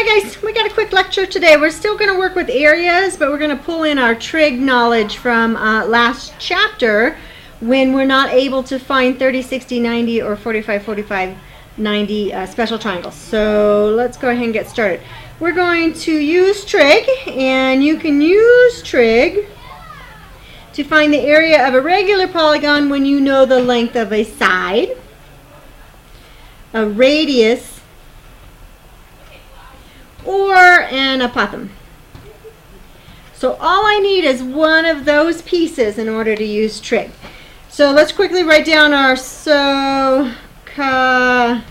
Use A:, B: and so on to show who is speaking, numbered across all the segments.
A: Hi guys, we got a quick lecture today. We're still going to work with areas, but we're going to pull in our trig knowledge from last chapter when we're not able to find 30, 60, 90, or 45, 45, 90 special triangles. So let's go ahead and get started. We're going to use trig, and you can use trig to find the area of a regular polygon when you know the length of a side, a radius, or an apothem. So all I need is one of those pieces in order to use trig. So let's quickly write down our SOHCAHTOA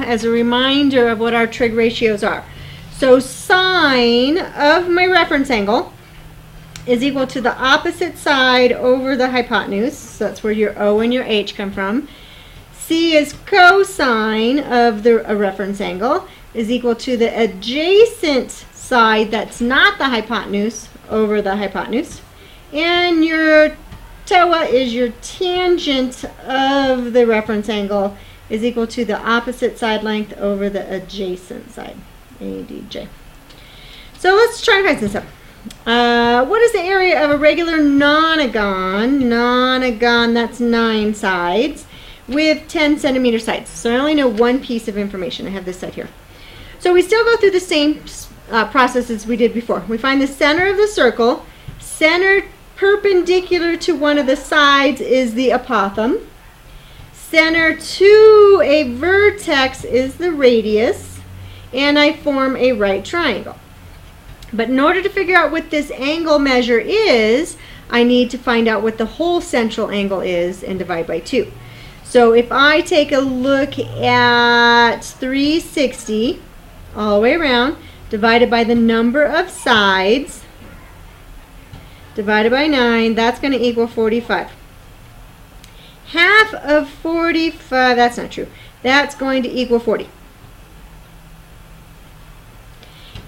A: as a reminder of what our trig ratios are. So sine of my reference angle is equal to the opposite side over the hypotenuse. So that's where your O and your H come from. C is cosine of the reference angle is equal to the adjacent side that's not the hypotenuse over the hypotenuse. And your TOA is your tangent of the reference angle is equal to the opposite side length over the adjacent side, ADJ. So let's try and find this up. What is the area of a regular nonagon? Nonagon, that's 9 sides with 10 centimeter sides. So I only know one piece of information. I have this side here. So we still go through the same process as we did before. We find the center of the circle. Center perpendicular to one of the sides is the apothem. Center to a vertex is the radius. And I form a right triangle. But in order to figure out what this angle measure is, I need to find out what the whole central angle is and divide by 2. So if I take a look at 360 all the way around, divided by the number of sides, divided by 9, that's going to equal 45. Half of 45, that's not true. That's going to equal 40.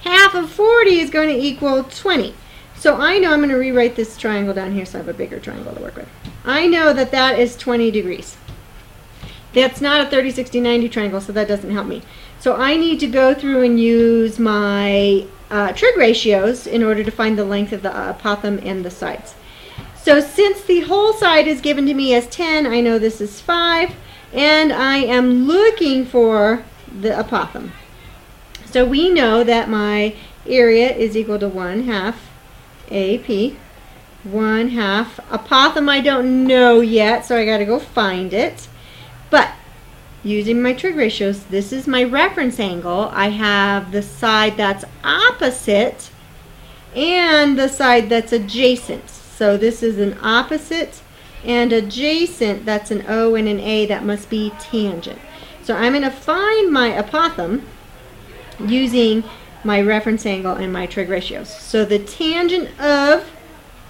A: Half of 40 is going to equal 20. So I know I'm going to rewrite this triangle down here so I have a bigger triangle to work with. I know that that is 20 degrees. That's not a 30, 60, 90 triangle, so that doesn't help me. So I need to go through and use my trig ratios in order to find the length of the apothem and the sides. So since the whole side is given to me as 10, I know this is 5, and I am looking for the apothem. So we know that my area is equal to 1/2 AP. 1/2 apothem I don't know yet, so I got to go find it. But using my trig ratios, this is my reference angle. I have the side that's opposite and the side that's adjacent. So this is an opposite and adjacent. That's an O and an A. That must be tangent. So I'm going to find my apothem using my reference angle and my trig ratios. So the tangent of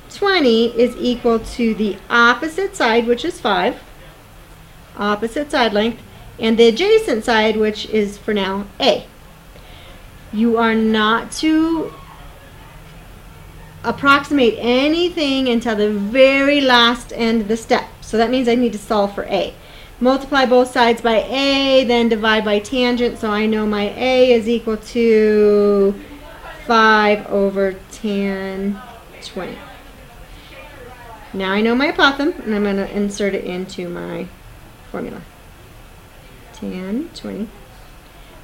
A: 20 is equal to the opposite side, which is 5. Opposite side length, and the adjacent side, which is for now A. You are not to approximate anything until the very last end of the step. So that means I need to solve for A. Multiply both sides by A, then divide by tangent, so I know my A is equal to 5 over tan 20. Now I know my apothem, and I'm going to insert it into my formula. Tan 20.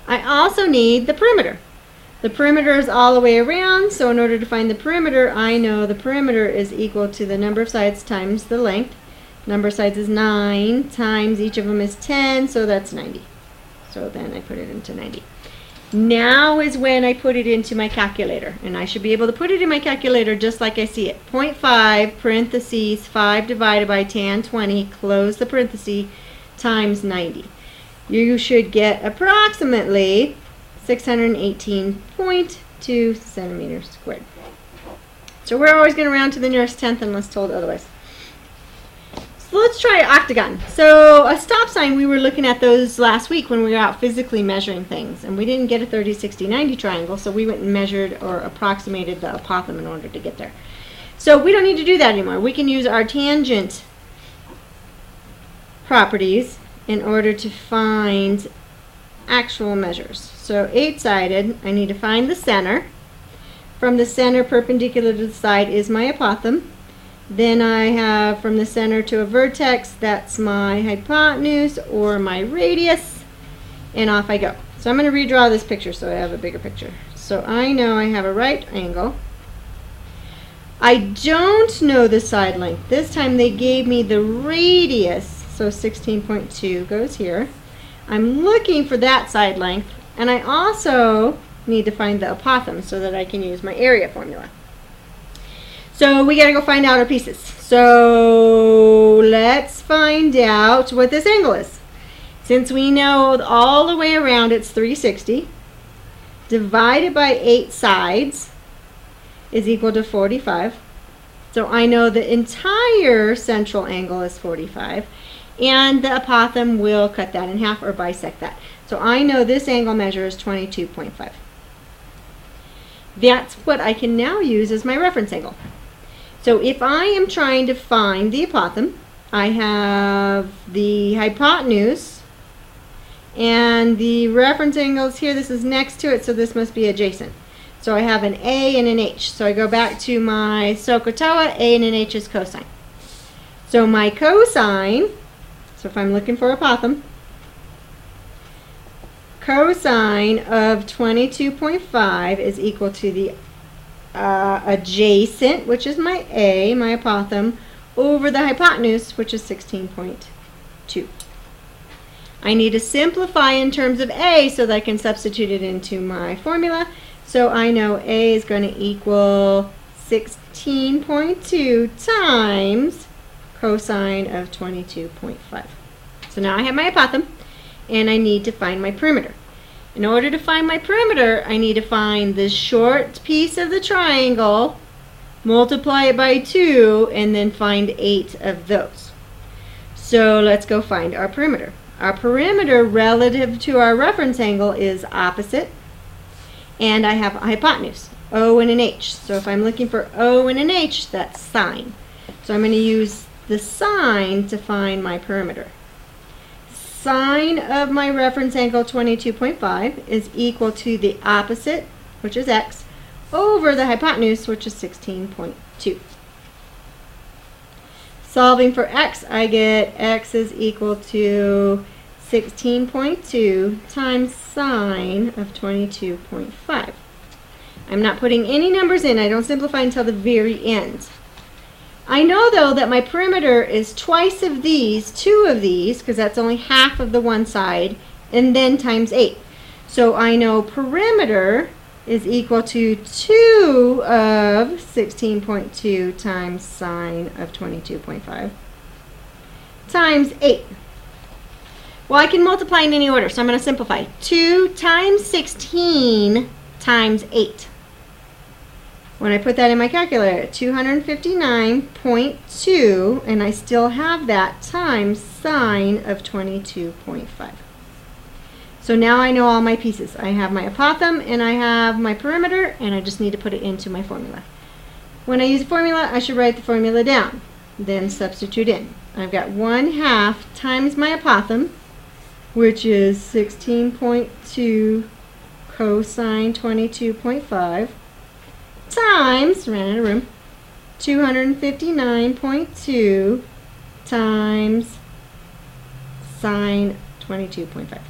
A: I also need the perimeter. The perimeter is all the way around, so in order to find the perimeter, I know the perimeter is equal to the number of sides times the length. Number of sides is 9 times each of them is 10, so that's 90. So then I put it into 90. Now is when I put it into my calculator, and I should be able to put it in my calculator just like I see it. 0.5 parentheses 5 divided by tan 20, close the parenthesis, times 90. You should get approximately 618.2 centimeters squared. So we're always going to round to the nearest tenth unless told otherwise. So let's try octagon. So a stop sign, we were looking at those last week when we were out physically measuring things, and we didn't get a 30, 60, 90 triangle, so we went and measured or approximated the apothem in order to get there. So we don't need to do that anymore. We can use our tangent properties in order to find actual measures. So 8-sided, I need to find the center. From the center perpendicular to the side is my apothem. Then I have from the center to a vertex, that's my hypotenuse or my radius, and off I go. So I'm going to redraw this picture so I have a bigger picture. So I know I have a right angle. I don't know the side length. This time they gave me the radius, so 16.2 goes here. I'm looking for that side length, and I also need to find the apothem so that I can use my area formula. So we got to go find out our pieces. So let's find out what this angle is. Since we know all the way around it's 360, divided by 8 sides is equal to 45. So I know the entire central angle is 45, and the apothem will cut that in half or bisect that. So I know this angle measure is 22.5. That's what I can now use as my reference angle. So if I am trying to find the apothem, I have the hypotenuse, and the reference angle is here. This is next to it, so this must be adjacent. So I have an A and an H. So I go back to my SOHCAHTOA, A and an H is cosine. So my cosine, so if I'm looking for apothem, cosine of 22.5 is equal to the adjacent, which is my A, my apothem, over the hypotenuse, which is 16.2. I need to simplify in terms of A so that I can substitute it into my formula. So I know A is going to equal 16.2 times cosine of 22.5. So now I have my apothem, and I need to find my perimeter. In order to find my perimeter, I need to find the short piece of the triangle, multiply it by 2, and then find 8 of those. So let's go find our perimeter. Our perimeter relative to our reference angle is opposite, and I have a hypotenuse, O and an H. So if I'm looking for O and an H, that's sine. So I'm going to use the sine to find my perimeter. Sine of my reference angle 22.5 is equal to the opposite, which is x, over the hypotenuse, which is 16.2. Solving for x, I get x is equal to 16.2 times sine of 22.5. I'm not putting any numbers in. I don't simplify until the very end. I know, though, that my perimeter is twice of these, 2 of these, because that's only half of the one side, and then times 8. So I know perimeter is equal to 2 of 16.2 times sine of 22.5 times 8. Well, I can multiply in any order, so I'm going to simplify. 2 times 16 times 8. When I put that in my calculator, 259.2, and I still have that times sine of 22.5. So now I know all my pieces. I have my apothem, and I have my perimeter, and I just need to put it into my formula. When I use a formula, I should write the formula down, then substitute in. I've got 1/2 times my apothem, which is 16.2 cosine 22.5, times, ran out of room, 259.2 times sine 22.5.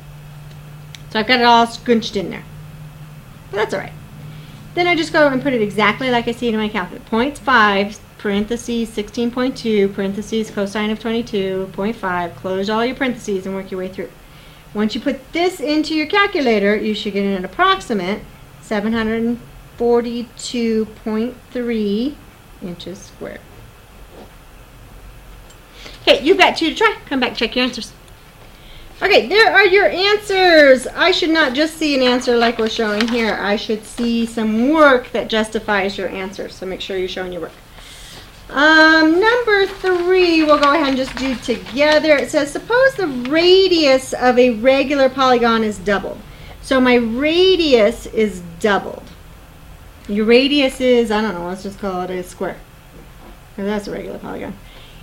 A: So I've got it all squinched in there. But that's all right. Then I just go and put it exactly like I see it in my calculator. 0.5, parentheses, 16.2, parentheses, cosine of 22.5. Close all your parentheses and work your way through. Once you put this into your calculator, you should get an approximate 742.3 inches squared. Okay, you've got 2 to try. Come back, check your answers. Okay, there are your answers. I should not just see an answer like we're showing here. I should see some work that justifies your answer. So make sure you're showing your work. Number 3, we'll go ahead and just do together. It says, suppose the radius of a regular polygon is doubled. So my radius is doubled. Your radius is, I don't know, let's just call it a square. That's a regular polygon.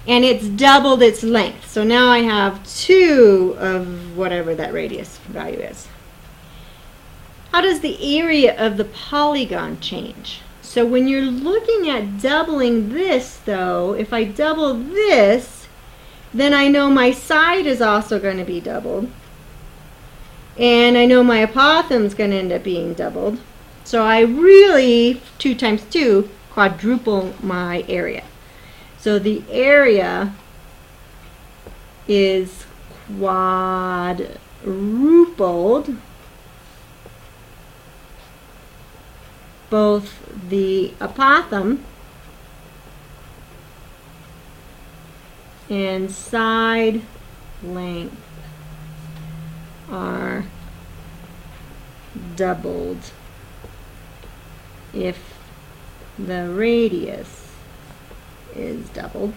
A: And it's doubled its length. So now I have 2 of whatever that radius value is. How does the area of the polygon change? So when you're looking at doubling this, though, if I double this, then I know my side is also going to be doubled. And I know my apothem is going to end up being doubled. So I really, 2 times 2, quadruple my area. So the area is quadrupled. Both the apothem and side length are doubled if the radius is doubled.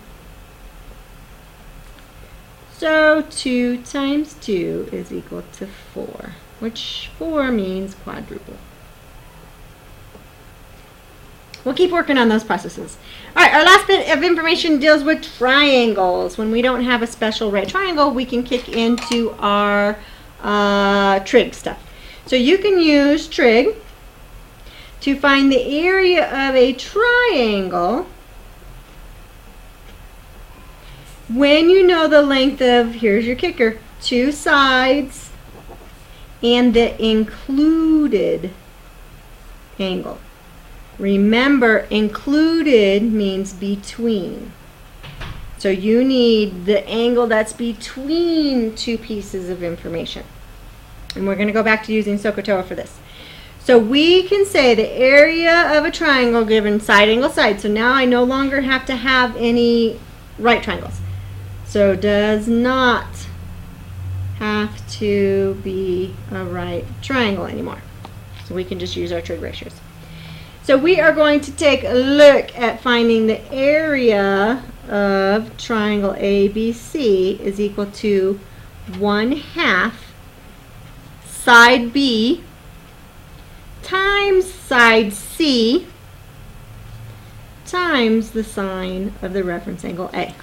A: So 2 times 2 is equal to 4, which 4 means quadruple. We'll keep working on those processes. All right, our last bit of information deals with triangles. When we don't have a special right triangle, we can kick into our trig stuff. So you can use trig to find the area of a triangle when you know the length of, here's your kicker, 2 sides and the included angle. Remember, included means between. So you need the angle that's between 2 pieces of information. And we're going to go back to using SOHCAHTOA for this. So we can say the area of a triangle given side angle side. So now I no longer have to have any right triangles. So does not have to be a right triangle anymore. So we can just use our trig ratios. So we are going to take a look at finding the area of triangle ABC is equal to 1/2 side B times side C times the sine of the reference angle A,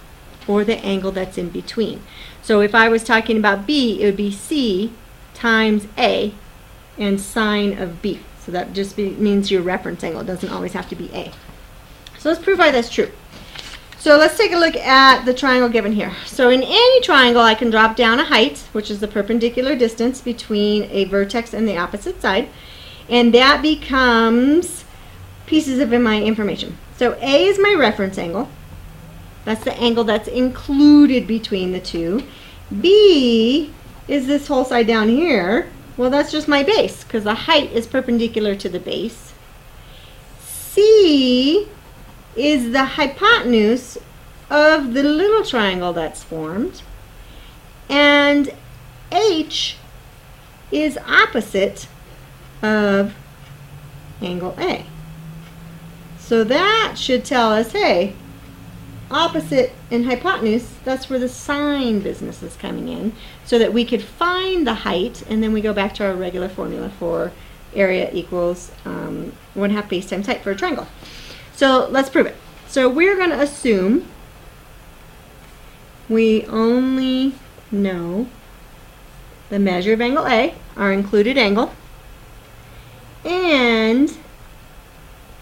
A: or the angle that's in between. So if I was talking about B, it would be C times A and sine of B. So that just means your reference angle. It doesn't always have to be A. So let's prove why that's true. So let's take a look at the triangle given here. So in any triangle, I can drop down a height, which is the perpendicular distance between a vertex and the opposite side. And that becomes pieces of my information. So A is my reference angle. That's the angle that's included between the two. B is this whole side down here. Well, that's just my base, because the height is perpendicular to the base. C is the hypotenuse of the little triangle that's formed. And H is opposite of angle A. So that should tell us, hey, opposite and hypotenuse, that's where the sine business is coming in, so that we could find the height, and then we go back to our regular formula for area equals 1/2 base times height for a triangle. So let's prove it. So we're going to assume we only know the measure of angle A, our included angle, and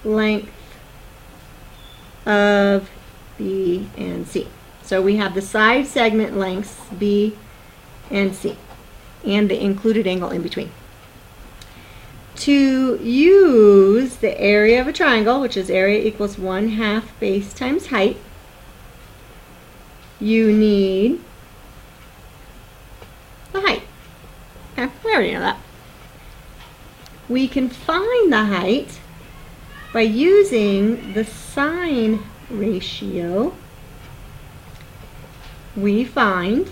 A: length of B and C. So we have the side segment lengths B and C and the included angle in between. To use the area of a triangle, which is area equals 1/2 base times height, you need the height. Okay, we already know that. We can find the height by using the sine ratio. We find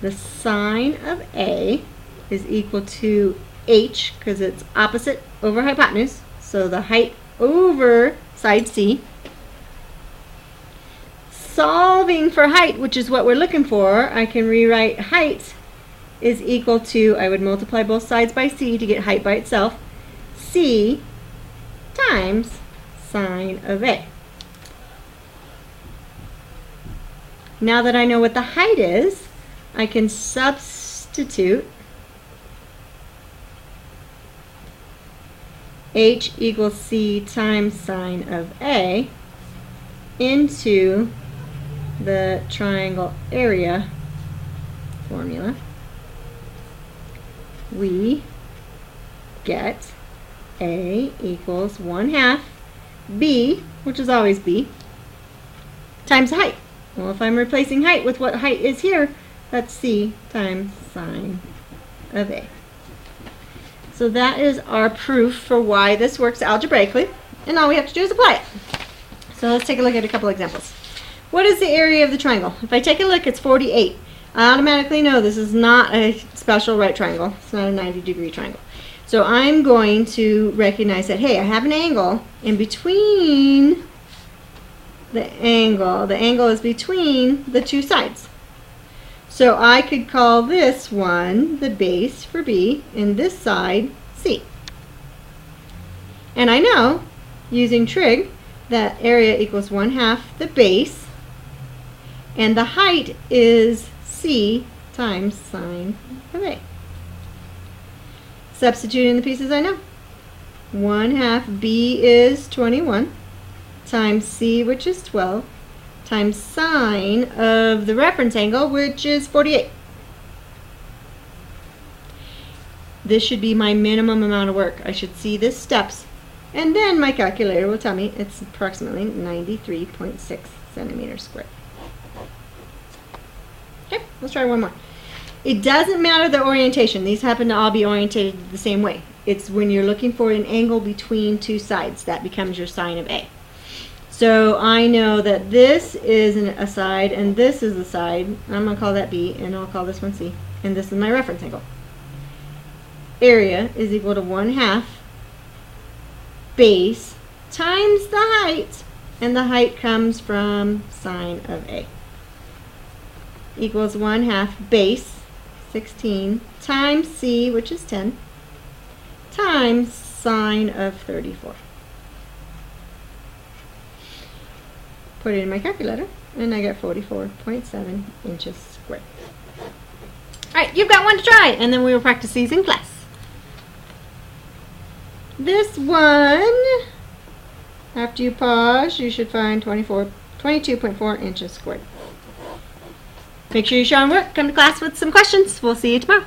A: the sine of A is equal to H, because it's opposite over hypotenuse, so the height over side C. Solving for height, which is what we're looking for, I can rewrite height is equal to, I would multiply both sides by C to get height by itself, C times sine of A. Now that I know what the height is, I can substitute h equals c times sine of A into the triangle area formula, we get A equals 1/2 B, which is always B, times height. Well, if I'm replacing height with what height is here, that's C times sine of A. So that is our proof for why this works algebraically, and all we have to do is apply it. So let's take a look at a couple examples. What is the area of the triangle? If I take a look, it's 48. I automatically know this is not a special right triangle. It's not a 90-degree triangle. So I'm going to recognize that, hey, I have an angle in between the angle is between the two sides. So I could call this one the base for B and this side C. And I know, using trig, that area equals 1/2 the base, and the height is C times sine of A. Substituting the pieces I know. 1/2 B is 21 times C, which is 12, times sine of the reference angle, which is 48. This should be my minimum amount of work. I should see the steps, and then my calculator will tell me it's approximately 93.6 centimeters squared. Okay, let's try one more. It doesn't matter the orientation. These happen to all be orientated the same way. It's when you're looking for an angle between two sides that becomes your sine of A. So I know that this is a side and this is a side. I'm going to call that B, and I'll call this one C. And this is my reference angle. Area is equal to 1/2 base times the height, and the height comes from sine of A. Equals 1/2 base, 16, times C, which is 10, times sine of 34. Put it in my calculator, and I get 44.7 inches squared. Alright, you've got one to try, and then we will practice these in class. This one, after you pause, you should find 22.4 inches squared. Make sure you show on work. Come to class with some questions. We'll see you tomorrow.